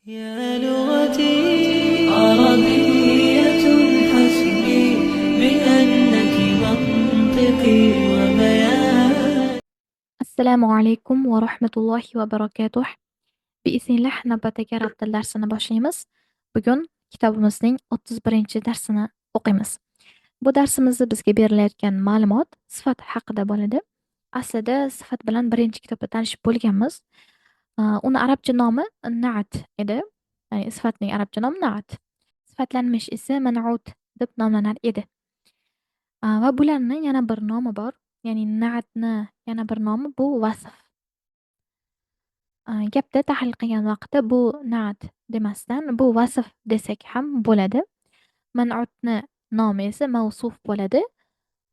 يا لغتي عربية حسبي بأنك منطقي وبيان. Assalomu alaykum va rahmatullohi va barakatuh. Biiznillah navbatdagi arab tili darsini boshlaymiz. Bugun kitobimizning 31 darsini o'qiymiz. Bu darsimizda bizga berilayotgan ma'lumot sifat haqida bo'ladi. Aslida sifat bilan birinchi kitobda tanishib bo'lganmiz. Uni arabcha nomi na'at edi. Ya'ni sifatning arabcha nomi na'at. Sifatlanmish esa man'ut deb nomlanar edi. Va bularni yana bir nomi bor. Ya'ni na'atni yana bir nomi bu vasf. Gapda tahlil qilgan vaqtda bu na'at demasdan bu vasf desak ham bo'ladi. Man'utni nomi esa mavsuf bo'ladi.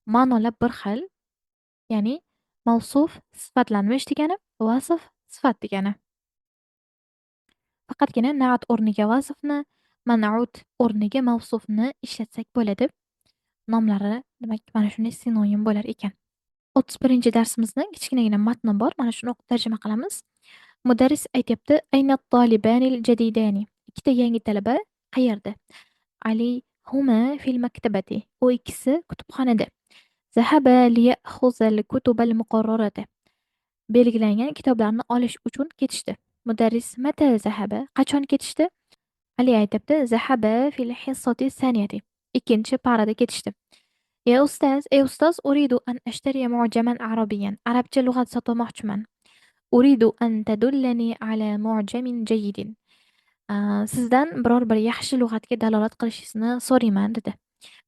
Ma'nolar bir xil. Ya'ni mavsuf sifatlanmish degani, vasf sifat degani. Faqatgina na'at o'rniga vasfni, man'ut o'rniga mavsufni ishlatsak bo'ladi. Nomlari demak mana shunday sinonim bo'lar ekan. 31 darsimizning kichkinagina matni bor. Mana shuni o'qib tarjima qilamiz. Mudarris aytyapti: "Ayna tolibanil jadidani?" Ikkita yangi talaba qayerda? Ali huma fil maktabati. U ikkisi kutubxonada. Zahaba liya'khuzal kutubal muqarrarata. Belgilangan kitoblarni olish uchun ketishdi. Mudarris mata zahaba? Qachon ketishdi? Ali aytyapti: "Zahaba fil hissati saniyati." Ikkinchi parada ketishdi. Ya ustaz, ey ustoz, uridu an ashtariya mu'jaman arabiyyan. Arabcha lug'at sotmoqchiman. Uridu an tadullani ala mu'jamin jayyidin. Sizdan biror bir yaxshi lug'atga dalolat qilishingizni so'rayman dedi.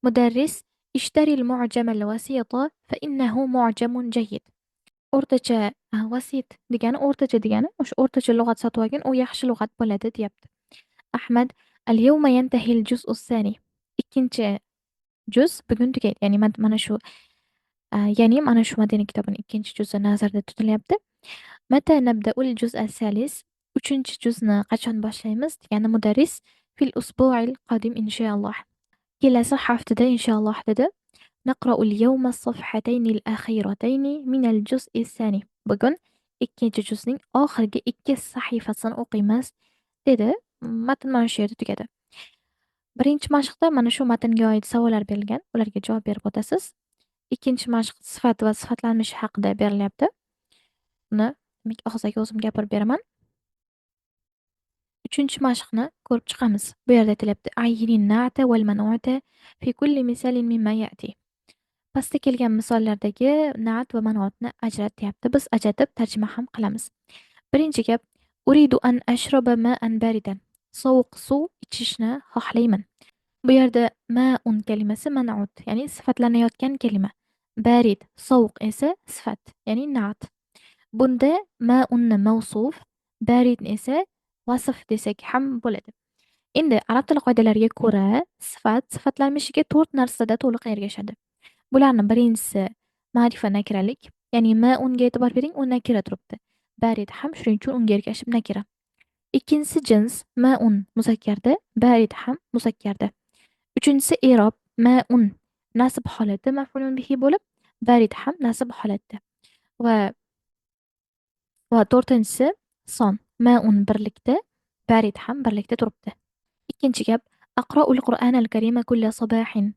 Mudarris ishtaril mu'jamal wasiyata fa innahu mu'jamun jayyid. O'rtacha vasit degani o'rtacha degani, o'sha o'rtacha lug'at sotib olgin, u yaxshi lug'at bo'ladi, deyapti. Ahmad al yawma yantahi al juz'u sani. Ikkinchi juz bugun tugaydi. Ya'ni mana shu Madina kitobining ikkinchi juzi nazarda tutilyapti. Mata nabda'ul juz'a salis? Uchinchi juzni qachon boshlaymiz? Degani mudarris fil usbu'il qodim inshaalloh. Kelasi haftada inshaalloh dedi. Naqra'ul yawma safhatayni al-akhiratayn min al-juz'i sani. Bugun ikkinchi juzning oxirgi ikki sahifasini o'qiymiz dedi. Matn mana shu yerda tugadi. Birinchi mashqda mana shu matnga oid savollar berilgan. Ularga javob berib o'tasiz. Ikkinchi mashq sifat va sifatlanish haqida berilyapti. Uni og'zaga o'zim gapirib beraman. Uchinchi mashqni ko'rib chiqamiz. Bu yerda aytilyapti: "Ayyinin na'ta wal man'uta fi kulli misalin mimma ya'ti." Pastda kelgan misollardagi na'at va man'utni ajratyapti. Biz ajratib tarjima ham qilamiz. Birinchi gap: "Uridu an ashraba ma'an baridan." Sovuq suv ichishni xohlayman. Bu yerda ma'un kalimasi man'ut, ya'ni sifatlanayotgan kalima. Barid, sovuq esa sifat, ya'ni na'at. Bunda ma'unni mavsuf, baridni esa vasf desak ham bo'ladi. Endi arab tili qoidalariga ko'ra sifatlanmishiga 4 narsada to'liq ergashadi. Bularning birinchisi ma'rifa nakiralik, ya'ni ma'unga e'tibor bering, u nakira turibdi. Barid ham shuning uchun unga ergashib nakira. Ikkinchisi jins, ma'un muzakkarda, barid ham muzakkarda. Uchinchisi i'rob, ma'un nasb holati maf'ulun bihi bo'lib, barid ham nasb holatda. Va to'rtinchisi son, ma'un birlikda, barid ham birlikda turibdi. Ikkinchi gap: aqroul Qur'anal karima kulla sabahin.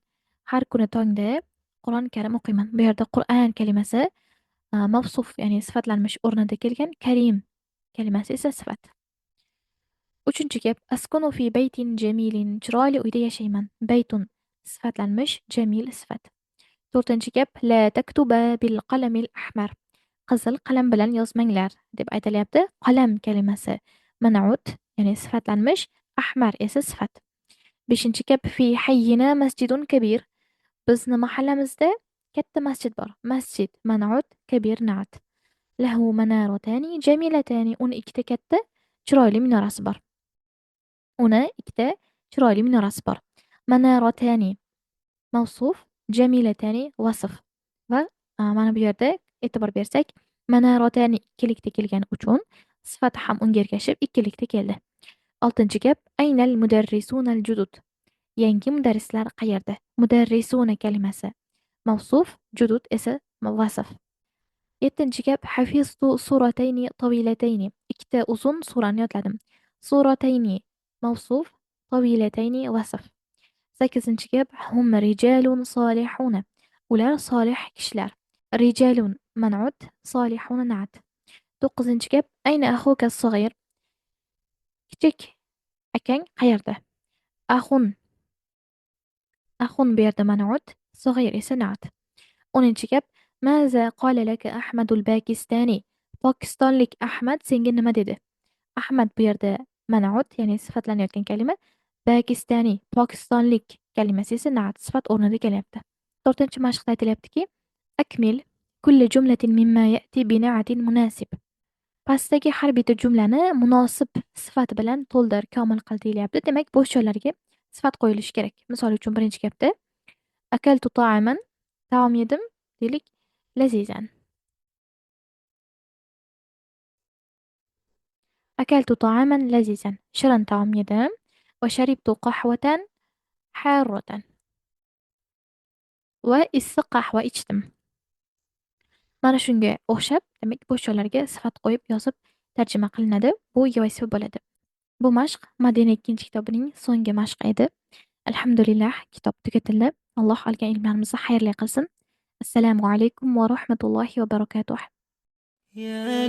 Har kuni tongda Qur'on Karim o'qiyman. Bu yerda Qur'an kalimasi mavsuf, ya'ni sifatlanmish o'rnida kelgan, karim kalimasi esa sifat. Uchinchi gap: askunu fi baytin jamilin. Chiroyli uyda yashayman. Baytun sifatlanmish, jamil sifat. To'rtinchi gap: la taktuba bil qalamil ahmar. Qizil qalam bilan yozmanglar deb aytilyapti. Qalam kalimasi man'ut, ya'ni sifatlanmish, ahmar esa sifat. Beshinchi gap: fi hayyina masjidun kabir. Bizni mahallamizda katta masjid bor. Masjid man'ut, kabir na'at. Lahu manaratani jamilatani. Uni ikkita katta chiroyli minorasi bor. Manaratani mavsuf, jamilatani vasf. Va mana bu yerda e'tibor bersak, manaratani ikkilikda kelgani uchun sifati ham unga ergashib ikkilikda keldi. Oltinchi gap: aynal mudarrisunal judud. Yangi mudarrislar qayerda? Mudarrisuna kalimasi mavsuf, judud esa vasf. Yettinchi gap: hafiztu suratayni tavilatayni. Ikkita uzun surani yodladim. صورتين موصوف، طويلتين وصف. 8 gap هم رجال صالحون. Ular solih kishilar. رجال منعوت، صالحون نعت. 9 gap أين أخوك الصغير؟ Kichik akang qayerda? أخ bu yerda man'ut, صغير esa na'at. 10 gap ماذا قال لك أحمد الباكستاني؟ Pokistonlik Ahmad senga nima dedi? Ahmad bu yerda man'ut, ya'ni sifatlanayotgan kalima. Pakistani, Pokistonlik kalimasi esa na'at, sifat o'rnida kelyapti. 4-mashqda aytilyaptiki, akmil kulli jumlatin mimma ya'ti bi na'atin munasib. Pastdagi har bitta jumlani munosib sifat bilan to'ldir, komil qil deyilyapti. Demak, bo'sh joylarga sifat qo'yilishi kerak. Misol uchun birinchi gapda akaltu ta'aman, taom yedim deylik, lazizan. akaltu ta'aman lazizan, shirin taom yedim. Va sharibtu qahvatan harratan, va issiq qahva ichdim. Mana shunga o'xshab, demak, bo'sh joylarga sifat qo'yib yozib tarjima qilinadi. Bu yo'sifa bo'ladi. Bu mashq Madina 2-kitobining so'nggi mashqi edi. Alhamdulillah, kitob tugatildi. Alloh olgan ilmlarimizni xayrli qilsin. Assalomu alaykum va rahmatullohi va barakatuh. يا